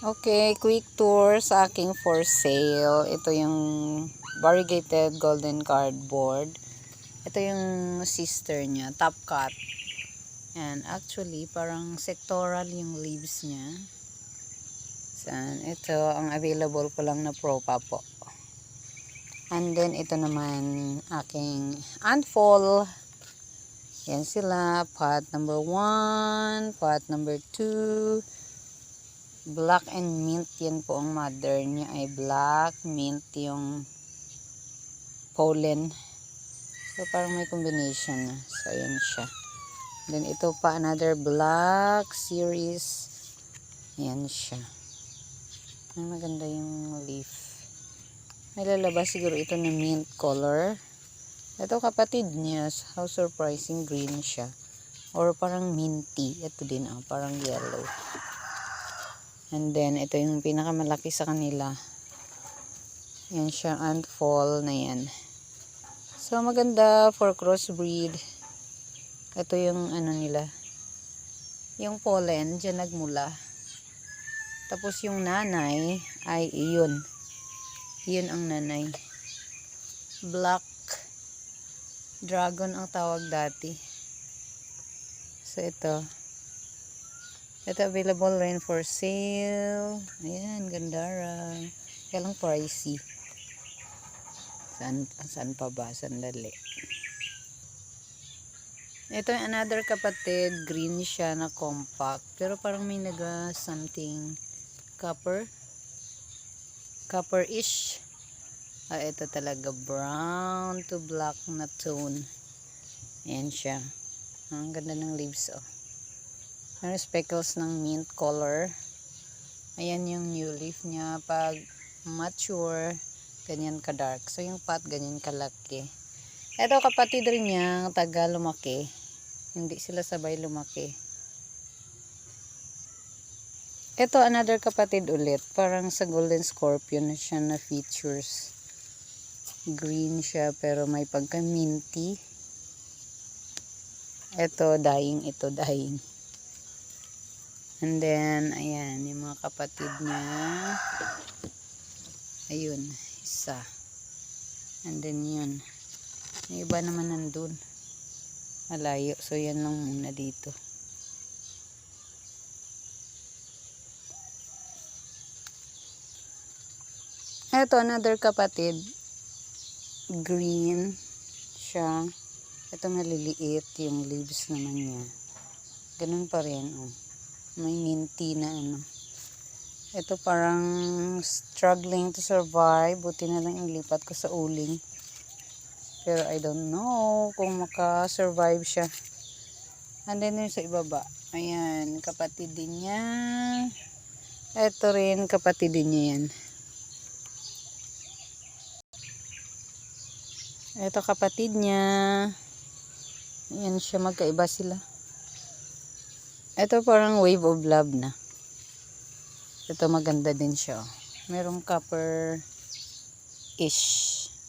Okay, quick tour sa aking for sale. Ito yung variegated golden cardboard. Ito yung sister niya, top cut. And actually, parang sectoral yung leaves niya. Ito, ang available ko lang na propa po. And then, ito naman, aking unfold. Yan sila, pot number 1, pot number 2. Black and mint, yan po ang mother niya ay black, mint yung pollen. So parang may combination na. So ayan siya. Then ito pa another black series. Ayan siya. Ay, maganda yung leaf. May lalabas siguro ito na mint color. Ito kapatid niya, how surprising, green siya. Or parang minty. Ito din parang yellow. And then, ito yung pinakamalaki sa kanila. Yan siya, unfold na yan. So, maganda for crossbreed. Ito yung ano nila. Yung pollen, dyan nagmula. Tapos yung nanay, ay iyon. Iyon ang nanay. Black dragon ang tawag dati. So, ito. Ito available rin for sale. Ayan, gandara. Kaya lang pricey. Saan pa ba? Sandali. Ito yung another kapatid. Green siya na compact. Pero parang may naga something copper. Copper-ish. Ito talaga brown to black na tone. Ayan siya. Ang ganda ng leaves May speckles ng mint color. Ayan yung new leaf niya. Pag mature, ganyan ka dark. So yung pot ganyan kalaki. Ito kapatid rin niya, taga lumaki. Hindi sila sabay lumaki. Ito another kapatid ulit. Parang sa golden scorpion na siya na features. Green siya pero may pagka minty. Ito dying, ito dying. And then, ayan, yung mga kapatid niya. Ayun, isa. And then yun. Yung iba naman nandun. Malayo. So, yan lang muna dito. Ito, another kapatid. Green siya. Ito maliliit. Yung leaves naman niya. Ganun pa rin, May minty na Ito parang struggling to survive. Buti na lang ilipat ko sa uling. Pero I don't know kung maka-survive siya. And then yung sa ibaba. Ayan, kapatid din niya. Ito rin, kapatid din niya yan. Ito kapatid niya. Ayan siya, magkaiba sila. Ito parang wave of love na. Ito maganda din siya. Merong copper-ish.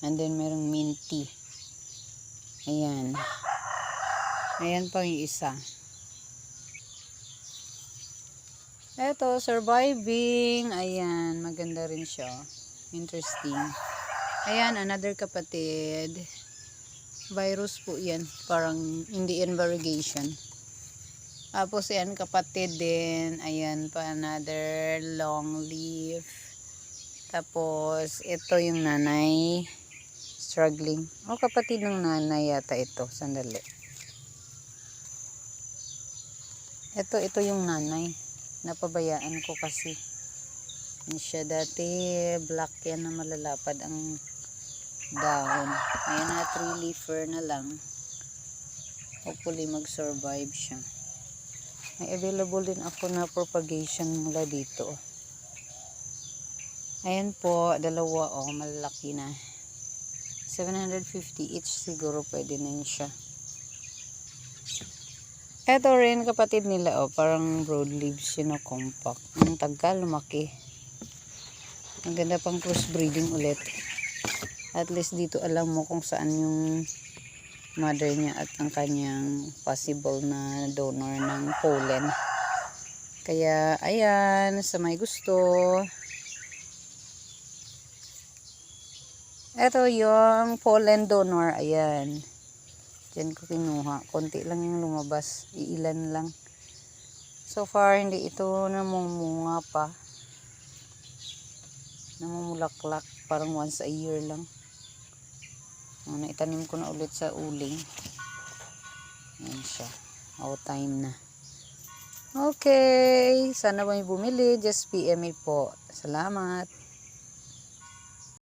And then merong minty. Ayan. Ayan pa yung isa. Ito, surviving. Ayan, maganda rin siya. Interesting. Ayan, another kapatid. Virus po yan. Parang Indian variegation. Tapos yan kapatid din. Ayan pa another long leaf. Tapos ito yung nanay. Struggling. Kapatid ng nanay yata ito. Sandali. Ito yung nanay. Napabayaan ko kasi. Yan siya dati. Black yan na malalapad ang dahon. Ayan na 3-leafer na lang. Hopefully mag-survive siya. May available din ako na propagation mula dito. Ayan po, dalawa malalaki na. 750 each siguro pwede na yun siya. Ito rin kapatid nila parang broad leaves yun compact. Ang tagal lumaki. Ang ganda pang crossbreeding ulit. At least dito alam mo kung saan yung mother niya at ang kanyang possible na donor ng pollen. Kaya, ayan, sa may gusto. Ito yung pollen donor, ayan. Diyan ko kinuha. Konti lang yung lumabas. Iilan lang. So far, hindi ito namumunga pa. Namumulaklak. Parang once a year lang. Naitanim ko na ulit sa uling. Ayan siya. All time na. Okay. Sana may bumili. Just PM me po. Salamat.